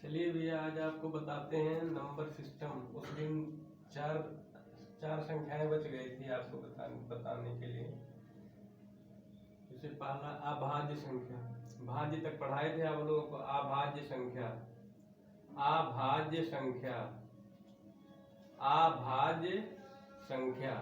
चलिए भैया आज आपको बताते हैं नंबर सिस्टम। उस दिन चार चार संख्याएं बच गई थी आपको बताने के लिए। जैसे पहला अभाज्य संख्या, भाज्य तक पढ़ाए थे आप लोगों को। अभाज्य संख्या, अभाज्य संख्या, अभाज्य संख्या,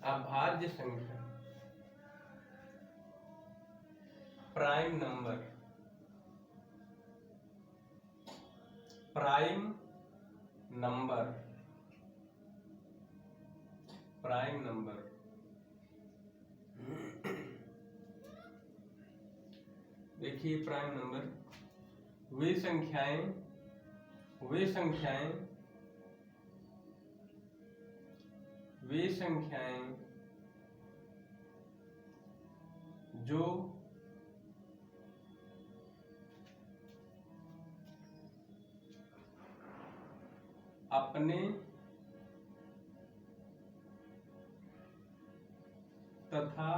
अभाज्य संख्या, prime number, prime number, prime number. देखिए प्राइम नंबर वे संख्याएं जो अपने तथा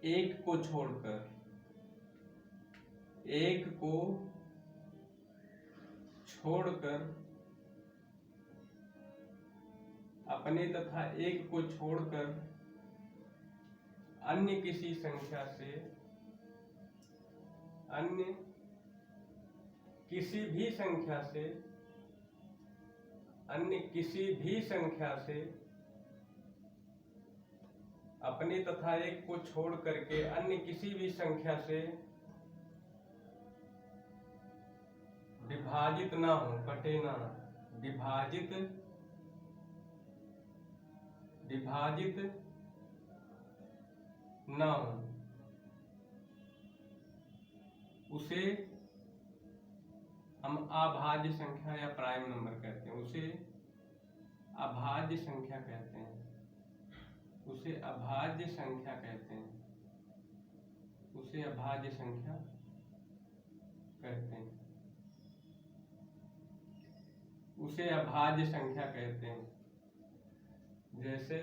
एक को छोड़कर अपने तथा एक को छोड़कर अन्य किसी संख्या से अपने तथा एक को छोड़ करके अन्य किसी भी संख्या से विभाजित ना हो, कटे ना, विभाजित ना हो, उसे हम अभाज्य संख्या या प्राइम नंबर कहते हैं। उसे अभाज्य संख्या कहते हैं। उसे अभाज्य संख्या कहते हैं। उसे अभाज्य संख्या कहते हैं। उसे अभाज्य संख्या कहते हैं। जैसे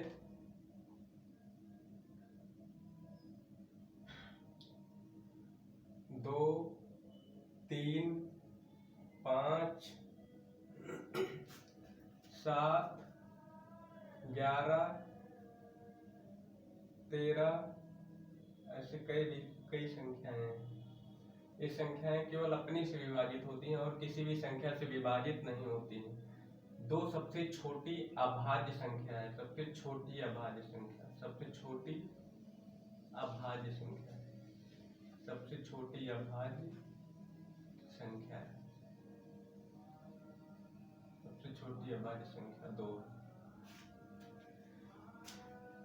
2, 3, 5, 7, 11, 13 ऐसे कई संख्याएं हैं। ये संख्याएं केवल अपनी से विभाजित होती हैं और किसी भी संख्या से विभाजित नहीं होती हैं। दो सबसे छोटी अभाज्य संख्या है, सबसे छोटी अभाज्य संख्या, सबसे छोटी अभाज्य संख्या, सबसे छोटी अभाज्य संख्या है, सबसे छोटी अभाज्य संख्या 2।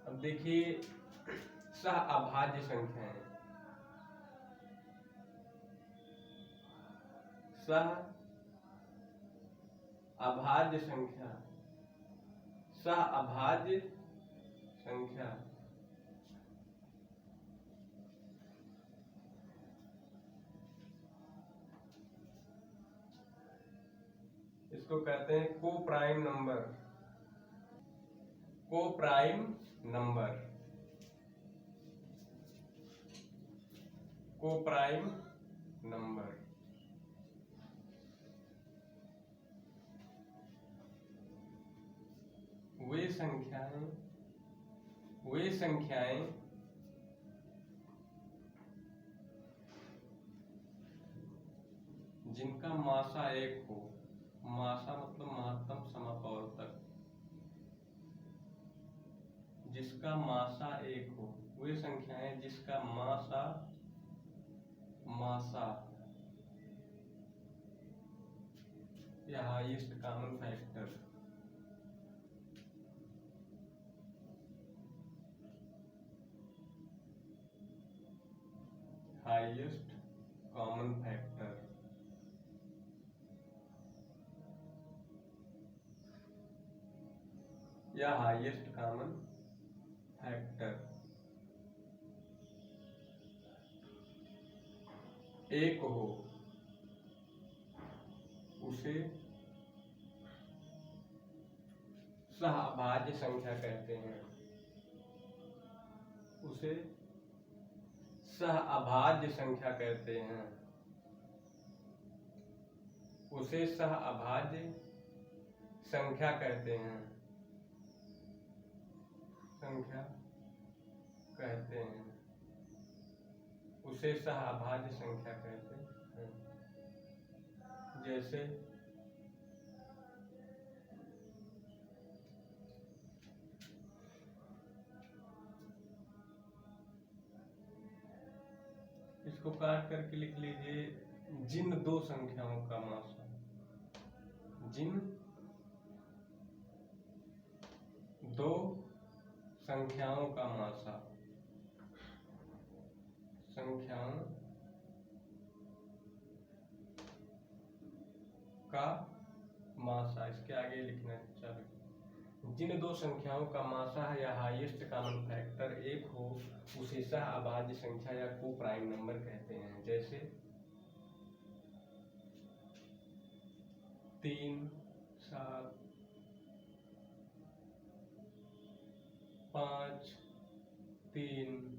अब देखिए सह अभाज्य संख्या है। सह अभाज्य संख्या, सह अभाज्य संख्या इसको कहते हैं coprime number, coprime number, coprime number. वे संख्याएं जिनका मासा 1 हो, मासा मतलब महत्तम समापवर्तक, जिसका मासा 1 हो, वे संख्याएं जिसका मासा या highest common factor, highest common factor या हाईएस्ट कॉमन फैक्टर 1 हो, उसे सहअभाज्य संख्या कहते हैं। उसे सह अभाज्य संख्या कहते हैं, उसे सह अभाज्य संख्या कहते हैं, संख्या कहते हैं, उसे सह अभाज्य संख्या कहते हैं। जैसे इसको काट करके लिख लीजिए, जिन दो संख्याओं का मासा, जिन दो संख्याओं का मासा, संख्याओं का मासा, इसके आगे लिखना चाहिए। जिन दो संख्याओं का मासा है या हाईएस्ट कॉमन फैक्टर एक हो, उसे सह अभाज्य संख्या या को प्राइम नंबर कहते हैं। जैसे 3, 7, 5, 3,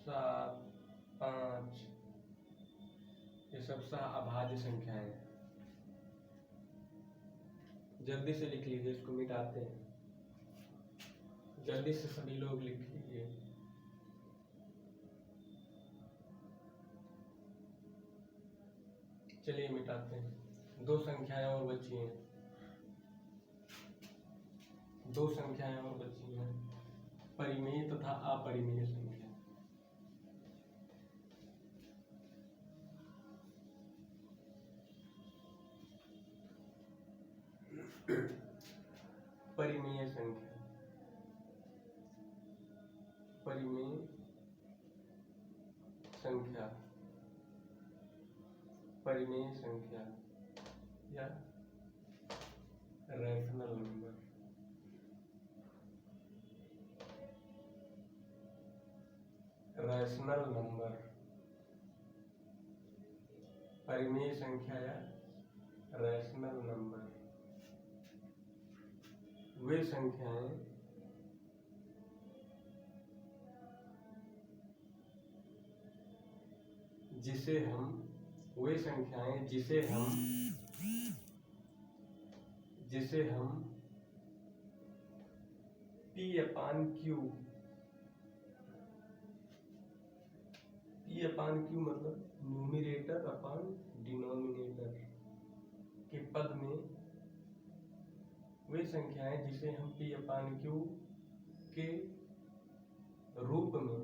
7, 5, ये सब सह अभाज्य संख्याएं हैं। जल्दी से लिख लीजिए, इसको मिटाते हैं। जल्दी से सभी लोग लिख लीजिए। चलिए मिटाते हैं। दो संख्याएं और बची हैं, दो संख्याएं और बची हैं, परिमेय तथा अपरिमेय संख्या। परिमेय संख्या, परिमेय संख्या, परिमेय संख्या या रैशनल नंबर, रैशनल नंबर, परिमेय संख्या या रैशनल नंबर वे संख्याएं जिसे हम, वे संख्याएं जिसे हम P/Q मतलब न्यूमरेटर अपॉन डिनोमिनेटर के पद में, वे संख्याएं जिसे हम P/Q के रूप में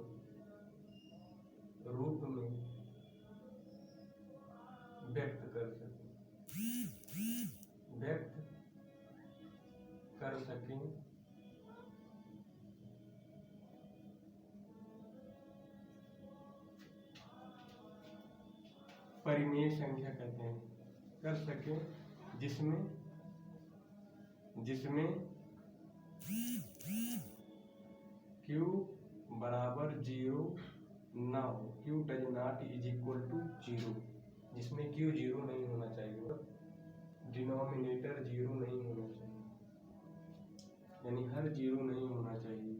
व्यक्त कर सकें, परिमेय संख्या कहते हैं, कर सकें, जिसमें Q बराबर 0 ना हो, Q does not is equal to 0, जिसमें Q 0 नहीं होना चाहिए, डिनोमिनेटर 0 नहीं होना चाहिए, यानी हर 0 नहीं होना चाहिए।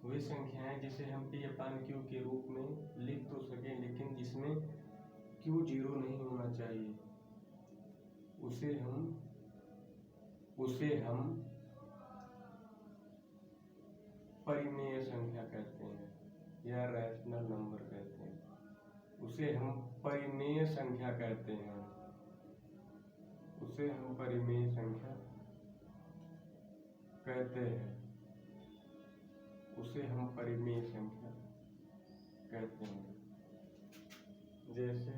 वे संख्याएं जिसे हम P/Q के रूप में लिख तो सकें, लेकिन जिसमें Q 0 नहीं होना चाहिए, उसे हम परिमेय संख्या कहते हैं या रैशनल नंबर कहते हैं। उसे हम परिमेय संख्या कहते हैं, उसे हम परिमेय संख्या कहते हैं, उसे हम परिमेय संख्या कहते हैं। जैसे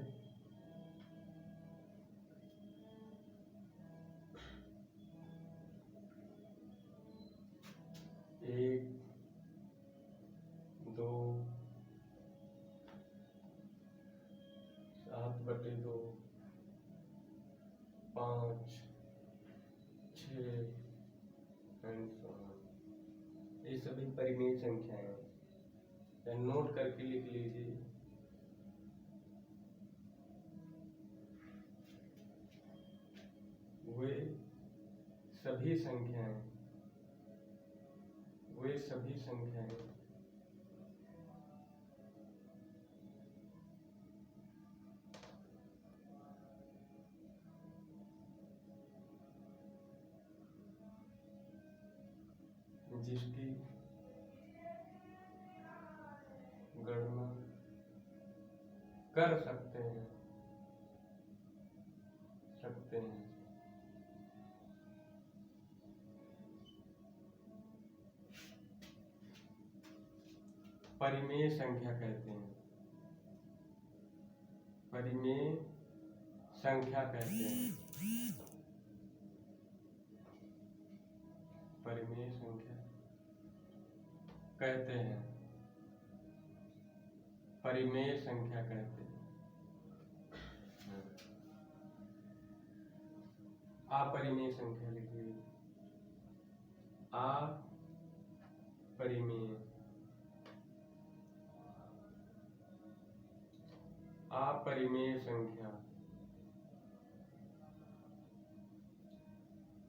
1, 2, 7/2, 5, 6 एंड सो ऑन। ये सभी परिमेय संख्याएं हैं, नोट करके लिख लीजिए। वे सभी संख्याएं जिसकी गणना कर सकते हैं परिमेय संख्या कहते हैं। परिमेय संख्या कहते हैं। परिमेय संख्या कहते हैं। परिमेय संख्या कहते हैं। अपरिमेय संख्या लिखिए। अपरिमेय अपरिमेय संख्या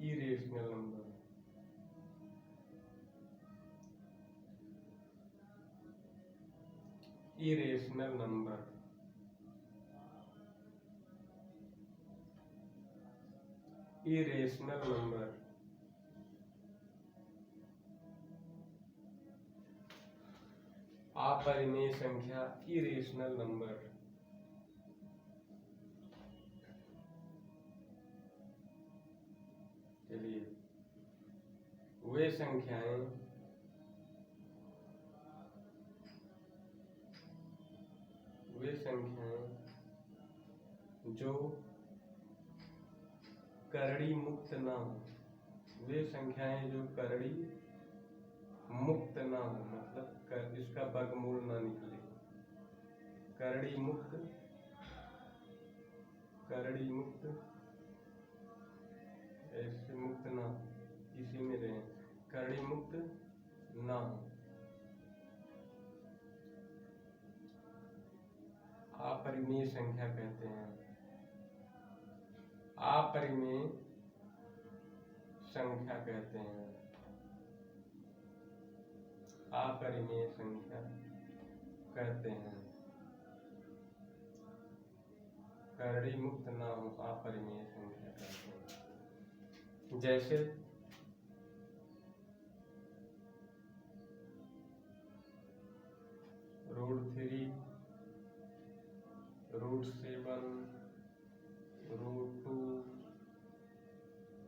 irrational number. Irrational number irrational number अपरिमेय संख्या इरेशनल नंबर। चलिए, वे संख्याएं जो करड़ी मुक्त ना हो। वे संख्याएं जो करड़ी मुक्त ना हो, मतलब इसका वर्गमूल ना निकले। करड़ी मुक्त ऐसे मुक्त ना, इसी में रहे, करड़ी मुक्त ना हो। अपरिमेय संख्या कहते हैं। अपरिमेय संख्या कहते हैं। अपरिमेय संख्या कहते हैं। करड़ी मुक्त ना हो, अपरिमेय संख्या कहते हैं। जैसे √3, √7, √2,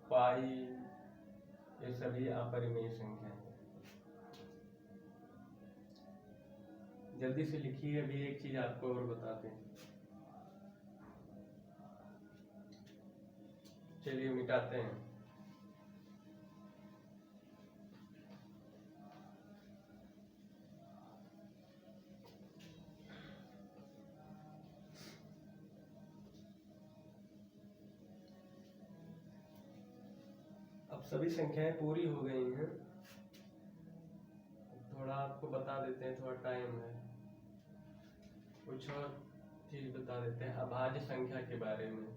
पाई, ये सभी अपरिमेय संख्या है। जल्दी से लिखिए, अभी एक चीज आपको और बताते हैं। चलिए मिटाते हैं। अब सभी संख्याएं पूरी हो गई हैं। थोड़ा आपको बता देते हैं, थोड़ा टाइम है, कुछ और चीज बता देते हैं अभाज्य संख्या के बारे में।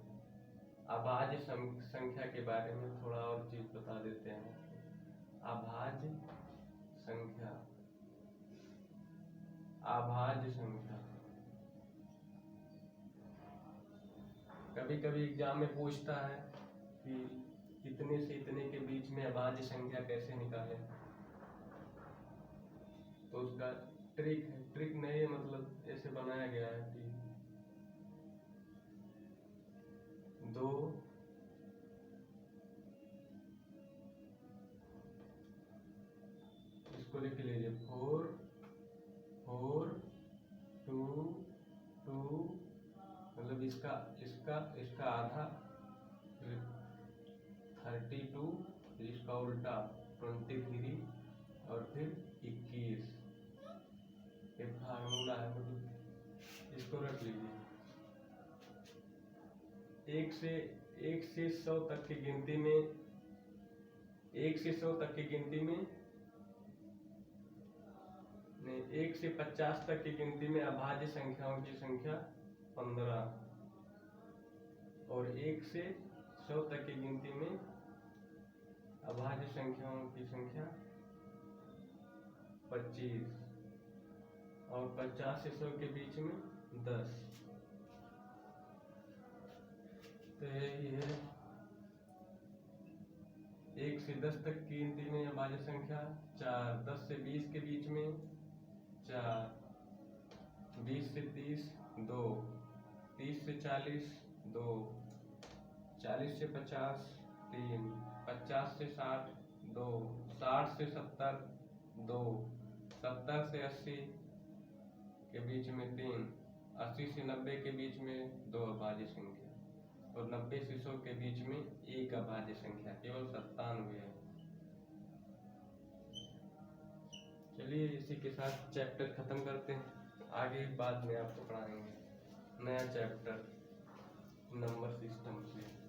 अभाज्य संख्या के बारे में थोड़ा और चीज बता देते हैं। अभाज्य संख्या कभी कभी एग्जाम में पूछता है कि इतने से इतने के बीच में अभाज्य संख्या कैसे निकालें। तो उसका ट्रिक नहीं है, मतलब ऐसे बनाया गया है कि 2 इसको लिख लीजिए 4 4 2 2, मतलब इसका आधा 32, इसका उल्टा 23 और फिर 21। एक फार्मूला है, मतलब इसको रख लीजिए। 1 से 100 तक की गिनती में 1 से 100 तक की गिनती में नहीं, 1 से 50 तक की गिनती में अभाज्य संख्याओं की संख्या 15 और 1 से 100 तक की गिनती में अभाज्य संख्याओं की संख्या 25 और 50 से 100 के बीच में 10। तो यही है 1 से 10 तक की गिनती में अभाज्य संख्या 4, 10 से 20 के बीच में 4, 20 से 30 2, 30 से 40 2, 40 से 50 3, 50 से 60 2, 60 से 70 2, 70 से 80 के बीच में 3, 80 से 90 के बीच में 2 अभाज्य संख्या और 90 से 100 के बीच में 1 अभाज्य संख्या, केवल 97 है। चलिए इसी के साथ चैप्टर खत्म करते हैं, आगे बाद में आपको पढ़ाएंगे नया चैप्टर नंबर सिस्टम से।